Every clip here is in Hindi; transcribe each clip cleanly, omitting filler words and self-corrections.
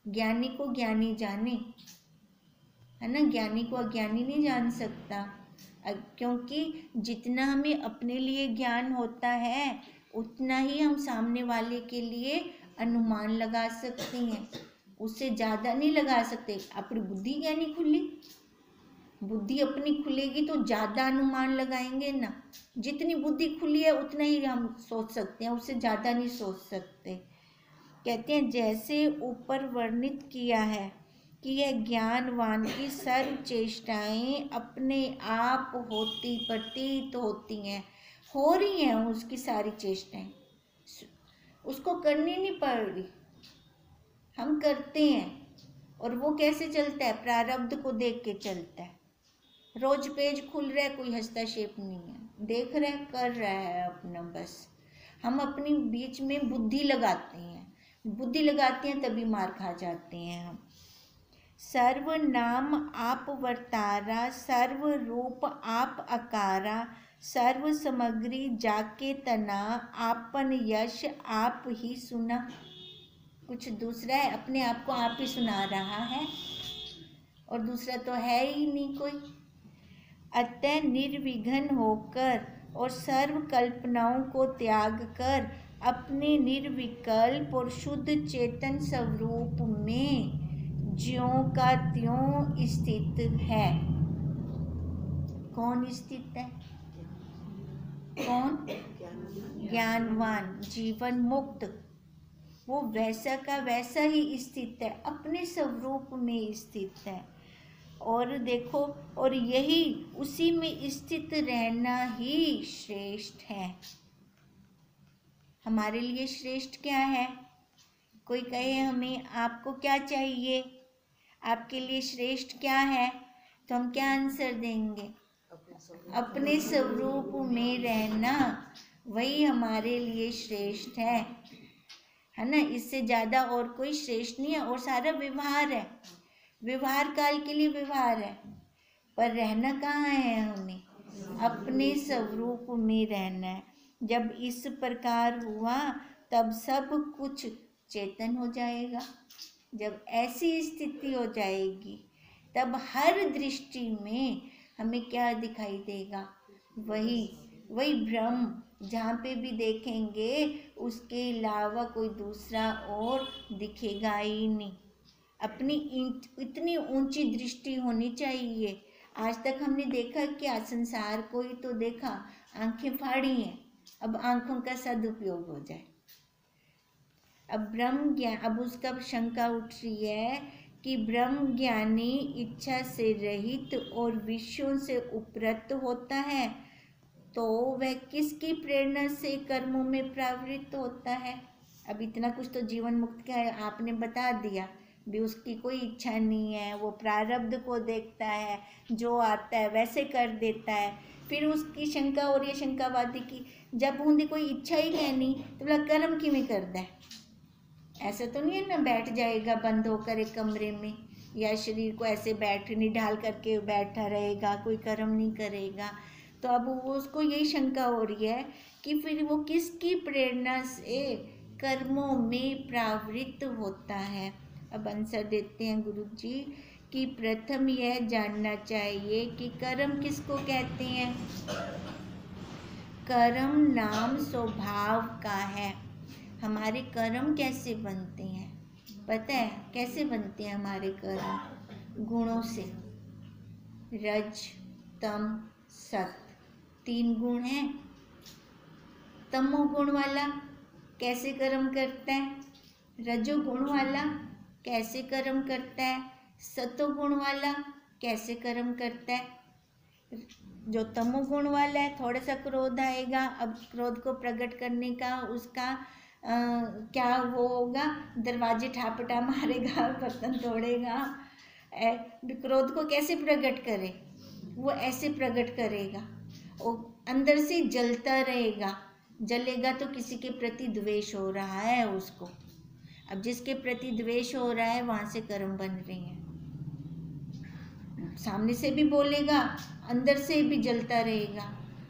ज्ञानी को ज्ञानी जाने, है ना। ज्ञानी को अज्ञानी नहीं जान सकता, क्योंकि जितना हमें अपने लिए ज्ञान होता है उतना ही हम सामने वाले के लिए अनुमान लगा सकते हैं, उससे ज़्यादा नहीं लगा सकते। अपनी बुद्धि ज्ञानी खुली, बुद्धि अपनी खुलेगी तो ज़्यादा अनुमान लगाएंगे ना। जितनी बुद्धि खुली है उतना ही हम सोच सकते हैं, उससे ज़्यादा नहीं सोच सकते। कहते हैं जैसे ऊपर वर्णित किया है कि यह ज्ञानवान की सर्व चेष्टाएं अपने आप होती प्रतीत होती हैं, हो रही हैं उसकी सारी चेष्टाएं, उसको करनी नहीं पड़ रही, हम करते हैं। और वो कैसे चलता है? प्रारब्ध को देख के चलता है। रोज पेज खुल रहा है, कोई हस्तक्षेप नहीं है, देख रहा है, कर रहा है अपना बस। हम अपनी बीच में बुद्धि लगाते हैं, बुद्धि लगाते हैं तभी मार खा जाते हैं हम। सर्व नाम आप वर्तारा, सर्व रूप आप अकारा, सर्व सामग्री जाके तना, आपन यश आप ही सुना। कुछ दूसरा है, अपने आप को आप ही सुना रहा है और दूसरा तो है ही नहीं कोई। अतः निर्विघ्न होकर और सर्व कल्पनाओं को त्याग कर अपने निर्विकल्प और शुद्ध चेतन स्वरूप में ज्यों का त्यों स्थित है। कौन स्थित है? कौन? ज्ञानवान, जीवन मुक्त, वो वैसा का वैसा ही स्थित है, अपने स्वरूप में स्थित है। और देखो, और यही उसी में स्थित रहना ही श्रेष्ठ है। हमारे लिए श्रेष्ठ क्या है? कोई कहे हमें आपको क्या चाहिए, आपके लिए श्रेष्ठ क्या है, तो हम क्या आंसर देंगे? अपने स्वरूप में रहना, वही हमारे लिए श्रेष्ठ है ना। इससे ज़्यादा और कोई श्रेष्ठ नहीं है। और सारा व्यवहार है, व्यवहार काल के लिए व्यवहार है, पर रहना कहाँ है? हमें अपने स्वरूप में रहना है। जब इस प्रकार हुआ तब सब कुछ चेतन हो जाएगा। जब ऐसी स्थिति हो जाएगी तब हर दृष्टि में हमें क्या दिखाई देगा? वही ब्रह्म। जहाँ पे भी देखेंगे उसके अलावा कोई दूसरा और दिखेगा ही नहीं। अपनी इतनी ऊंची दृष्टि होनी चाहिए। आज तक हमने देखा क्या? संसार को ही तो देखा, आंखें फाड़ी हैं, अब आंखों का सदुपयोग हो जाए। अब ब्रह्म ज्ञान, अब उसका शंका उठ रही है कि ब्रह्म ज्ञानी इच्छा से रहित और विषयों से उपरत होता है, तो वह किसकी प्रेरणा से कर्मों में प्रवृत्त होता है? अब इतना कुछ तो जीवन मुक्त का आपने बता दिया भी, उसकी कोई इच्छा नहीं है, वो प्रारब्ध को देखता है, जो आता है वैसे कर देता है। फिर उसकी शंका और ये शंकावादी की, जब उनकी कोई इच्छा ही है नहीं तो बोला कर्म किमें करता है? ऐसा तो नहीं है ना बैठ जाएगा बंद होकर एक कमरे में, या शरीर को ऐसे बैठनी ढाल करके बैठा रहेगा, कोई कर्म नहीं करेगा। तो अब वो उसको यही शंका हो रही है कि फिर वो किसकी प्रेरणा से कर्मों में प्रवृत्त होता है। अब आंसर देते हैं गुरु जी कि प्रथम यह जानना चाहिए कि कर्म किसको कहते हैं। कर्म नाम स्वभाव का है। हमारे कर्म कैसे बनते हैं पता है? कैसे बनते हैं हमारे कर्म? गुणों से। रज, तम, सत, 3 गुण हैं। तमोगुण वाला कैसे कर्म करता है? रजोगुण वाला कैसे कर्म करता है? सतोगुण वाला कैसे कर्म करता है? जो तमोगुण वाला है, थोड़ा सा क्रोध आएगा, अब क्रोध को प्रकट करने का उसका क्या वो होगा? दरवाजे ठापटा मारेगा, बर्तन तोड़ेगा। क्रोध को कैसे प्रकट करे? वो ऐसे प्रकट करेगा, वो अंदर से जलता रहेगा। जलेगा तो किसी के प्रति द्वेष हो रहा है उसको। अब जिसके प्रति द्वेष हो रहा है वहाँ से कर्म बन रहे हैं। सामने से भी बोलेगा, अंदर से भी जलता रहेगा,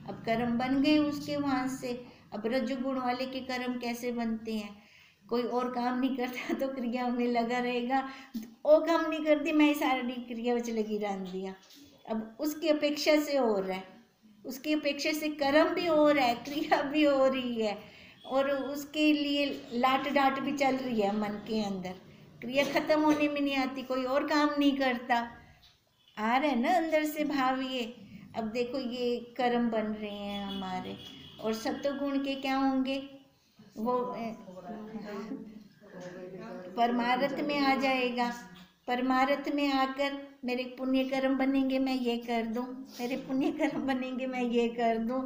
अब कर्म बन गए उसके वहाँ से। अब रजोगुण वाले के कर्म कैसे बनते हैं? कोई और काम नहीं करता तो क्रिया में लगा रहेगा, वो काम नहीं करती मैं सारी क्रिया में लगी रहती है। अब उसकी अपेक्षा से हो रहा है, उसकी अपेक्षा से कर्म भी हो रहा है, क्रिया भी हो रही है, और उसके लिए लाट डाट भी चल रही है मन के अंदर। क्रिया खत्म होने में नहीं आती, कोई और काम नहीं करता, आ रहा है ना अंदर से भाव ये। अब देखो ये कर्म बन रहे हैं हमारे, और सत्वगुण के क्या होंगे, वो परमार्थ में आ जाएगा। परमार्थ में आकर मेरे पुण्य कर्म बनेंगे, मैं ये कर दूं, मेरे पुण्य कर्म बनेंगे, मैं ये कर दूं।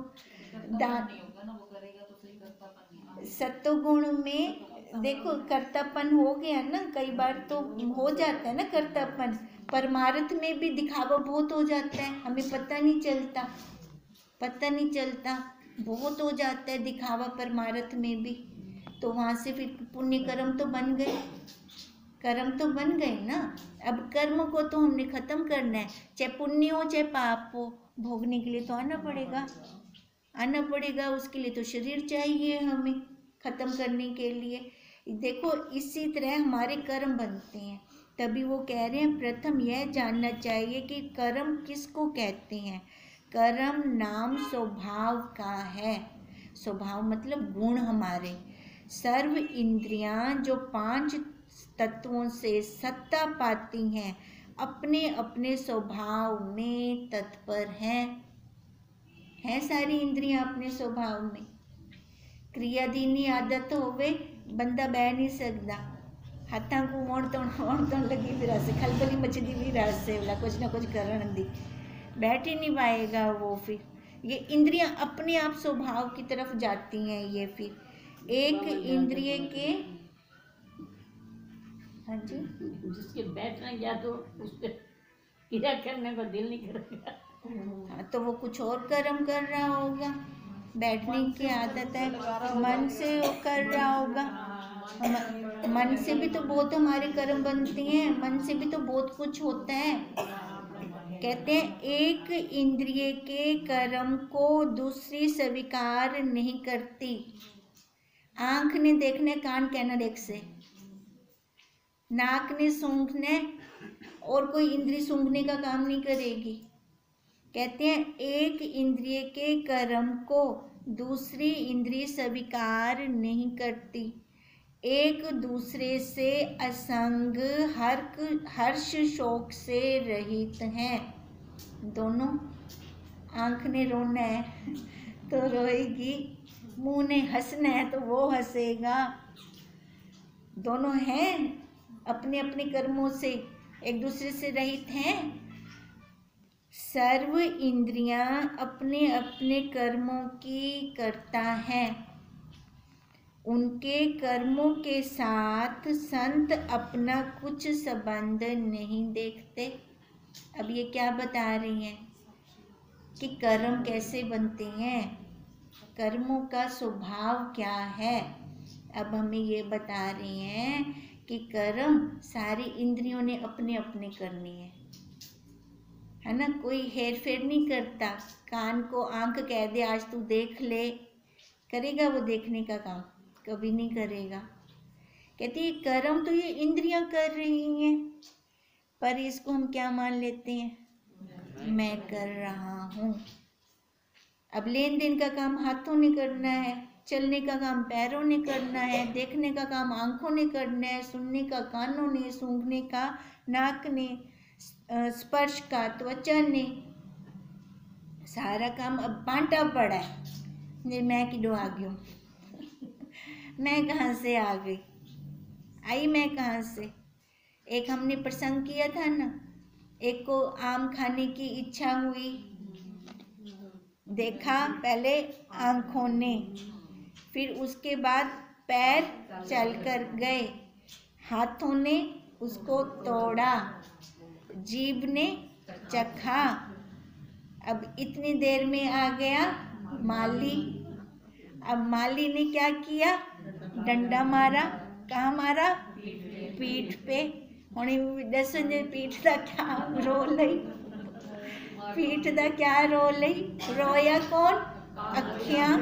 दान सत्वगुण में देखो कर्तापन हो गया ना, कई बार तो हो जाता है ना कर्तापन, परमार्थ में भी दिखावा बहुत हो जाता है, हमें पता नहीं चलता, पता नहीं चलता, बहुत हो जाता है दिखावा परमार्थ में भी। तो वहाँ से फिर पुण्य कर्म तो बन गए, कर्म तो बन गए ना। अब कर्म को तो हमने खत्म करना है, चाहे पुण्य हो चाहे पाप हो, भोगने के लिए तो आना पड़ेगा, आना पड़ेगा। उसके लिए तो शरीर चाहिए हमें खत्म करने के लिए। देखो इसी तरह हमारे कर्म बनते हैं। तभी वो कह रहे हैं प्रथम यह जानना चाहिए कि कर्म किसको कहते हैं। कर्म नाम स्वभाव का है, स्वभाव मतलब गुण हमारे। सर्व इंद्रियां जो 5 तत्वों से सत्ता पाती हैं, अपने अपने स्वभाव में तत्पर हैं सारी इंद्रियां अपने स्वभाव में। क्रियाधीनी आदत होवे बंदा बह नहीं सकता, हाथों को वोण तो लगी फिर से खलबली मचदी भी से वाला कुछ ना कुछ करन दी, बैठ ही नहीं पाएगा वो। फिर ये इंद्रियां अपने आप स्वभाव की तरफ जाती हैं। ये फिर एक इंद्रिय के, हाँ जी, जिसके बैठना या तो उस पर क्रिया करने का दिल नहीं करेगा, हाँ तो वो कुछ और कर्म कर रहा होगा, बैठने की आदत है, मन से कर रहा होगा। मन से भी तो बहुत हमारे कर्म बनते हैं, मन से भी तो बहुत कुछ होता है। कहते हैं एक इंद्रिय के कर्म को दूसरी स्वीकार नहीं करती। आंख ने देखने, कान कहना देख से, नाक ने सूंघने, और कोई इंद्रिय सूंघने का काम नहीं करेगी। कहते हैं एक इंद्रिय के कर्म को दूसरी इंद्रिय स्वीकार नहीं करती, एक दूसरे से असंग हर्ष शोक से रहित हैं। दोनों, आंख ने रोना है तो रोएगी, मुंह ने हंसना है तो वो हंसेगा। दोनों हैं अपने अपने कर्मों से एक दूसरे से रहित हैं। सर्व इंद्रियां अपने अपने कर्मों की करता है, उनके कर्मों के साथ संत अपना कुछ संबंध नहीं देखते। अब ये क्या बता रही हैं कि कर्म कैसे बनते हैं, कर्मों का स्वभाव क्या है। अब हमें ये बता रही हैं कि कर्म सारी इंद्रियों ने अपने अपने करने है ना, कोई हेर फेर नहीं करता। कान को आंख कह दे आज तू देख ले, करेगा वो देखने का काम? कभी नहीं करेगा। कहती है कर्म तो ये इंद्रियां कर रही हैं, पर इसको हम क्या मान लेते हैं, मैं कर रहा हूँ। अब लेन देन का काम हाथों ने करना है, चलने का काम पैरों ने करना है, देखने का काम आंखों ने करना है, सुनने का कानों ने, सूंघने का नाक ने, स्पर्श का त्वचा ने, सारा काम अब बांटा पड़ा है। मैं किडो आ गई हूँ मैं कहाँ से आ गई, आई मैं कहाँ से। एक हमने प्रसंग किया था ना, एक को आम खाने की इच्छा हुई, देखा पहले आंखों ने, फिर उसके बाद पैर चलकर गए, हाथों ने उसको तोड़ा, जीभ ने चखा। अब इतनी देर में आ गया माली। अब माली ने क्या किया, डंडा मारा। कहाँ मारा, पीठ पे। हुणे दसो जे पीठ का क्या रोल है, पीठ का क्या रोल है, रोया कौन, अखियां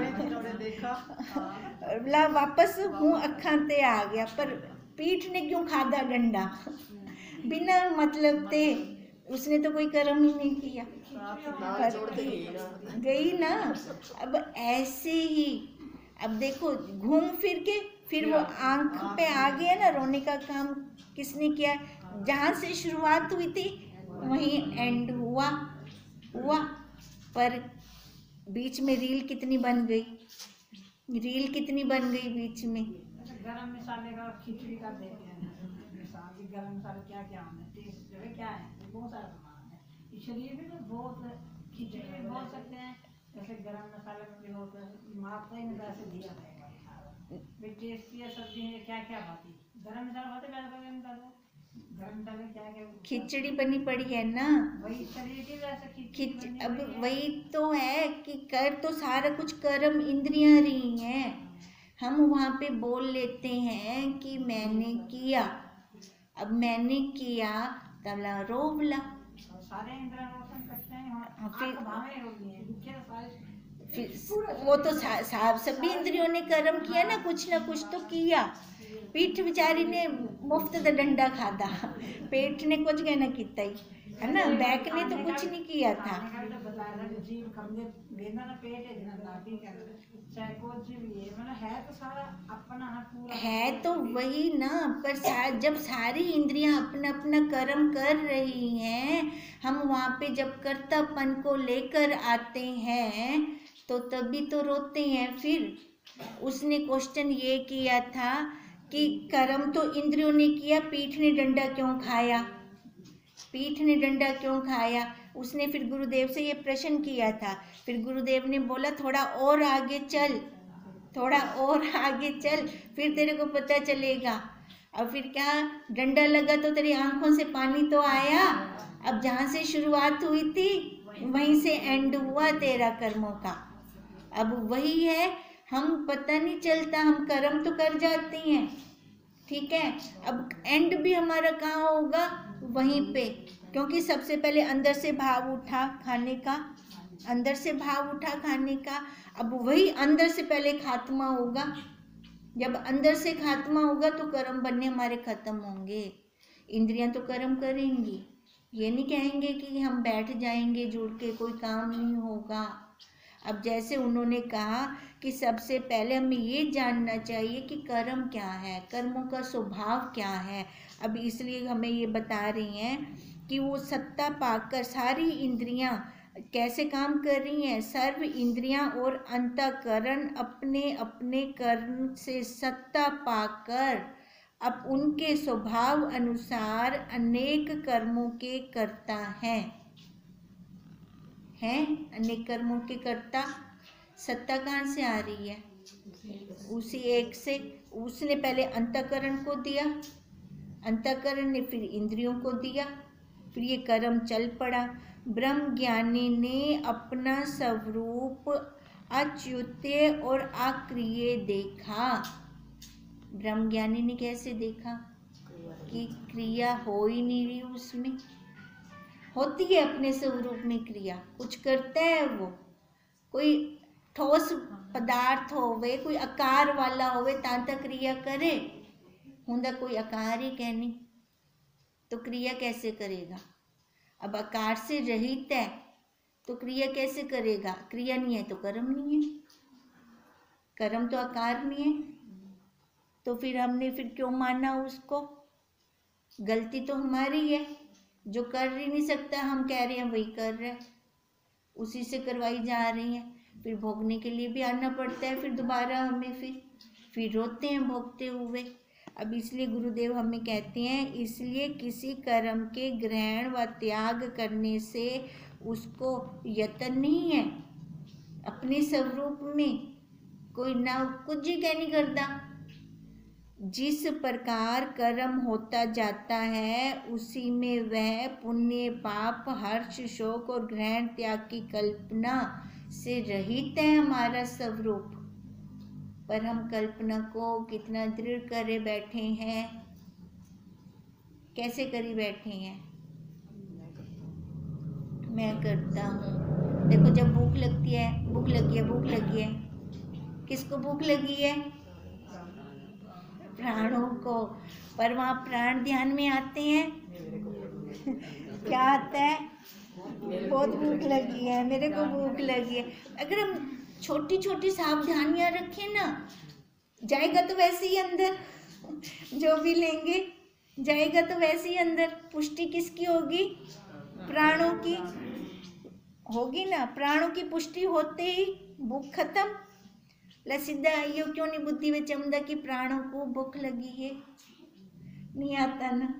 ला वापस हूँ अखां ते आ गया, पर पीठ ने क्यों खादा डंडा? बिना मतलब ते, उसने तो कोई कर्म ही नहीं किया, पर गई ना। अब ऐसे ही, अब देखो घूम फिर के फिर वो आंख पे आ गया ना, रोने का काम किसने किया? जहाँ से शुरुआत हुई थी वहीं एंड हुआ। पर बीच में रील कितनी बन गई, रील कितनी बन गई बीच में। गरम मसाले का खिचड़ी का देते हैं मिसाल, गरम मसाले क्या क्या होने, टेस्ट जो है क्या है, बहुत सारा सामान है। शरीर में तो बहुत, खिचड़ी में बोल सकते हैं, जैसे गरम मसाले में भी होता है, मात्रा ही में वैसे दिया जाएगा। टेस्टी है सब्जी है, क्या क्या बाती गरम मसाला होते गरम मसाले क्या क्या, खिचड़ी बनी पड़ी है ना, वही शरीर की वैसे खिच अब वही तो है कि कर तो सारा कुछ कर्म इंद्रियां रही हैं। हम वहाँ पे बोल लेते हैं कि मैंने किया, अब मैंने किया तबला रोबला, सारे इंद्रियां रोशन करते हैं, फिर वो तो सभी इंद्रियों ने कर्म किया ना कुछ तो किया। पीठ बेचारी ने मुफ्त दा डंडा खादा, पेट ने कुछ कहना किता ही है ना, बैक ने तो कुछ नहीं किया था। है तो वही ना, पर जब सारी इंद्रियां अपना अपना कर्म कर रही हैं, हम वहाँ पे जब कर्तापन को लेकर आते हैं तो तभी तो रोते हैं। फिर उसने क्वेश्चन ये किया था कि कर्म तो इंद्रियों ने किया, पीठ ने डंडा क्यों खाया, पीठ ने डंडा क्यों खाया? उसने फिर गुरुदेव से ये प्रश्न किया था। फिर गुरुदेव ने बोला थोड़ा और आगे चल, थोड़ा और आगे चल, फिर तेरे को पता चलेगा। अब फिर क्या, डंडा लगा तो तेरी आंखों से पानी तो आया। अब जहाँ से शुरुआत हुई थी वहीं से एंड हुआ तेरा कर्मों का। अब वही है, हम पता नहीं चलता, हम कर्म तो कर जाते हैं, ठीक है। अब एंड भी हमारा कहाँ होगा? वहीं पे, क्योंकि सबसे पहले अंदर से भाव उठा खाने का, अंदर से भाव उठा खाने का। अब वही अंदर से पहले खात्मा होगा, जब अंदर से खात्मा होगा तो कर्म बनने हमारे खत्म होंगे। इंद्रियां तो कर्म करेंगी, ये नहीं कहेंगे कि हम बैठ जाएंगे जुड़ के, कोई काम नहीं होगा। अब जैसे उन्होंने कहा कि सबसे पहले हमें ये जानना चाहिए कि कर्म क्या है, कर्मों का स्वभाव क्या है। अब इसलिए हमें ये बता रही हैं कि वो सत्ता पाकर सारी इंद्रियां कैसे काम कर रही हैं। सर्व इंद्रियां और अंतःकरण अपने अपने कर्म से सत्ता पाकर अब उनके स्वभाव अनुसार अनेक कर्मों के कर्ता हैं अनेक कर्मों के कर्ता। सत्ता कहाँ से आ रही है? उसी एक से। उसने पहले अंतःकरण को दिया, अंतःकरण ने फिर इंद्रियों को दिया, फिर ये कर्म चल पड़ा। ब्रह्म ज्ञानी ने अपना स्वरूप अच्युत्य और अक्रिय देखा। ब्रह्म ज्ञानी ने कैसे देखा? कि क्रिया हो ही नहीं रही उसमें। होती है अपने स्वरूप में क्रिया, कुछ करता है वो, कोई ठोस पदार्थ होवे, कोई आकार वाला होवे तांता क्रिया करे, हुंदा कोई आकार ही कहनी तो क्रिया कैसे करेगा? अब आकार से रहित है तो क्रिया कैसे करेगा? क्रिया नहीं है तो कर्म नहीं है, कर्म तो आकार नहीं है, तो फिर हमने फिर क्यों माना उसको? गलती तो हमारी है, जो कर ही नहीं सकता हम कह रहे हैं वही कर रहे हैं, उसी से करवाई जा रही हैं, फिर भोगने के लिए भी आना पड़ता है, फिर दोबारा हमें फिर रोते हैं भोगते हुए। अब इसलिए गुरुदेव हमें कहते हैं, इसलिए किसी कर्म के ग्रहण व त्याग करने से उसको यत्न नहीं है अपने स्वरूप में, कोई ना कुछ ही क्या नहीं करता। जिस प्रकार कर्म होता जाता है उसी में वह पुण्य पाप हर्ष शोक और ग्रहण त्याग की कल्पना से रहित है हमारा स्वरूप। पर हम कल्पना को कितना दृढ़ करे बैठे हैं, कैसे करी बैठे हैं? मैं करता हूँ। देखो जब भूख लगती है, भूख लगी है, भूख लगी है, किसको भूख लगी है? प्राणों को, पर वहाँ प्राण ध्यान में आते हैं। क्या आता है? बहुत भूख लगी है, मेरे को भूख लगी है। अगर हम छोटी छोटी सावधानियां रखें ना, जाएगा तो वैसे ही अंदर, जो भी लेंगे जाएगा तो वैसे ही अंदर। पुष्टि किसकी होगी? प्राणों की होगी ना। प्राणों की पुष्टि होते ही भूख खत्म। लसीदा आइयो क्यों नहीं बुद्धि में चमदा कि प्राणों को भूख लगी है, नहीं आता ना।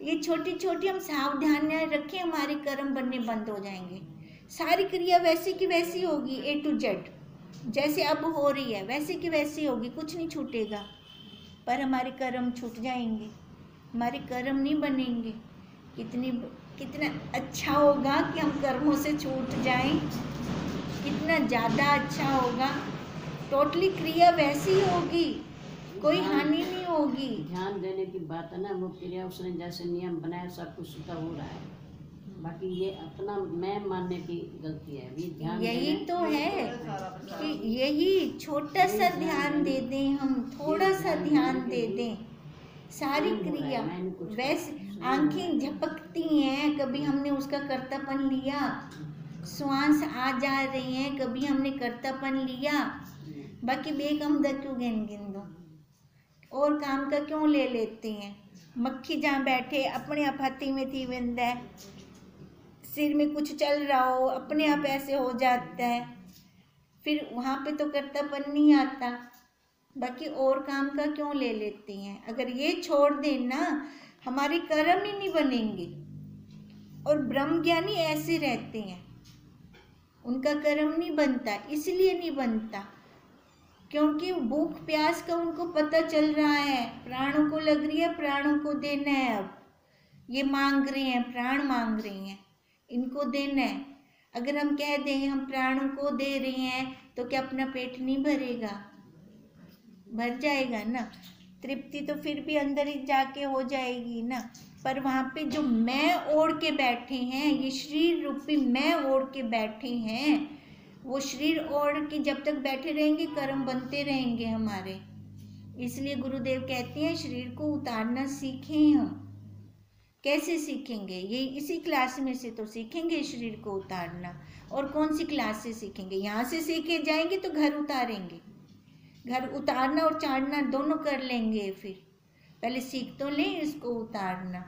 ये छोटी छोटी हम सावधानियां रखें, हमारे कर्म बनने बंद हो जाएंगे। सारी क्रिया वैसी की वैसी होगी, A to Z, जैसे अब हो रही है वैसे की वैसी होगी, कुछ नहीं छूटेगा। पर हमारे कर्म छूट जाएंगे, हमारे कर्म नहीं बनेंगे। कितना अच्छा होगा कि हम कर्मों से छूट जाएं, कितना ज़्यादा अच्छा होगा। टोटली क्रिया वैसी होगी, कोई हानि नहीं होगी। ध्यान देने की बात है ना, वो क्रिया उसने जैसे नियम बनाया सब कुछ सीधा हो रहा है। बाकी ये अपना मैं मानने की गलती है। भी ध्यान यही तो है कि यही छोटा सा ध्यान दे दें, हम थोड़ा सा ध्यान दे दें, सारी क्रिया वैसे। आंखें झपकती हैं, कभी हमने उसका कर्तापन लिया। श्वास आ जा रही हैं, कभी हमने कर्तापन लिया। बाकी बेगमदा क्यों गिन दो, और काम का क्यों ले लेते हैं। मक्खी जहाँ बैठे अपने आप हाथी में थी बंद है, सिर में कुछ चल रहा हो अपने आप ऐसे हो जाता है, फिर वहाँ पे तो कर्तापन नहीं आता। बाकी और काम का क्यों ले लेते हैं। अगर ये छोड़ दें ना, हमारे कर्म ही नहीं बनेंगे। और ब्रह्म ज्ञानी ऐसे रहते हैं, उनका कर्म नहीं बनता। इसलिए नहीं बनता क्योंकि भूख प्यास का उनको पता चल रहा है, प्राणों को लग रही है, प्राणों को देना है। अब ये मांग रहे हैं, प्राण मांग रहे हैं, इनको देना है। अगर हम कह दें हम प्राणों को दे रहे हैं तो क्या अपना पेट नहीं भरेगा? भर जाएगा ना। तृप्ति तो फिर भी अंदर ही जाके हो जाएगी ना। पर वहाँ पे जो मैं ओढ़ के बैठे हैं, ये शरीर रूपी मैं ओढ़ के बैठे हैं, वो शरीर ओढ़ के जब तक बैठे रहेंगे कर्म बनते रहेंगे हमारे। इसलिए गुरुदेव कहते हैं शरीर को उतारना सीखें हम। कैसे सीखेंगे? ये इसी क्लास में से तो सीखेंगे शरीर को उतारना। और कौन सी क्लास से सीखेंगे? यहाँ से सीखे जाएंगे तो घर उतारेंगे। घर उतारना और चाड़ना दोनों कर लेंगे। फिर पहले सीख तो लें इसको उतारना।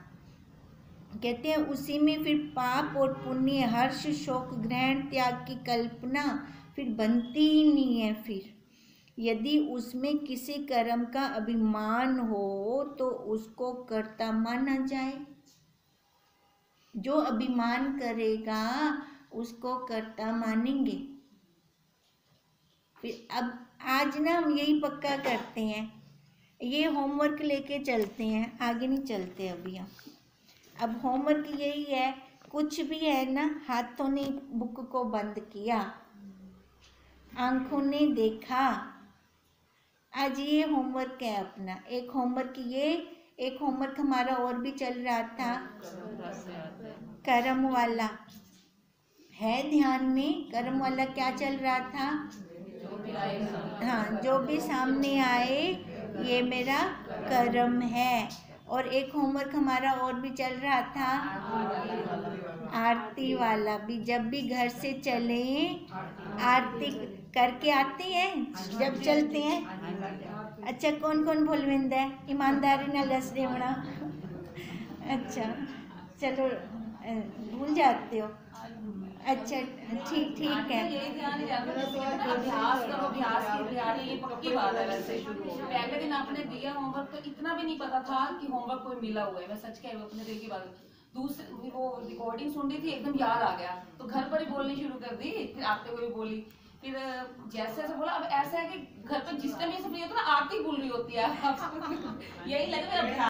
कहते हैं उसी में फिर पाप और पुण्य, हर्ष, शोक, ग्रहण, त्याग की कल्पना फिर बनती ही नहीं है। फिर यदि उसमें किसी कर्म का अभिमान हो तो उसको कर्ता माना जाए। जो अभिमान करेगा उसको कर्ता मानेंगे। फिर अब आज ना हम यही पक्का करते हैं, ये होमवर्क लेके चलते हैं, आगे नहीं चलते अभी हम। अब होमवर्क यही है, कुछ भी है ना, हाथों ने बुक को बंद किया, आंखों ने देखा। आज ये होमवर्क है अपना। एक होमवर्क ये, एक होमवर्क हमारा और भी चल रहा था कर्म वाला, है ध्यान में। कर्म वाला क्या चल रहा था? हाँ, जो भी सामने आए ये मेरा कर्म है। और एक होमवर्क हमारा और भी चल रहा था आरती वाला भी। जब भी घर से चले आरती करके आते हैं जब चलते हैं। अच्छा, कौन कौन भूलविंद है? ईमानदारी ना लस देवना। अच्छा चलो, भूल जाते हो। अच्छा ठीक है। अभ्यास करो, अभ्यास की तैयारी ये पक्की बात है। वैसे पहले दिन आपने दिया होमवर्क तो इतना भी नहीं पता था कि होमवर्क कोई मिला हुआ है। मैं सच कह रही हूँ, अपने दिल की बात। दूसरी वो रिकॉर्डिंग सुन रही थी, एकदम याद आ गया तो घर पर ही बोलनी शुरू कर दी। फिर आते हुए बोली, फिर जैसे ऐसे बोला। अब ऐसा है कि घर पर जिस टाइम ये सब नहीं होता ना, आरती भूल रही होती है। यही लगे मेरा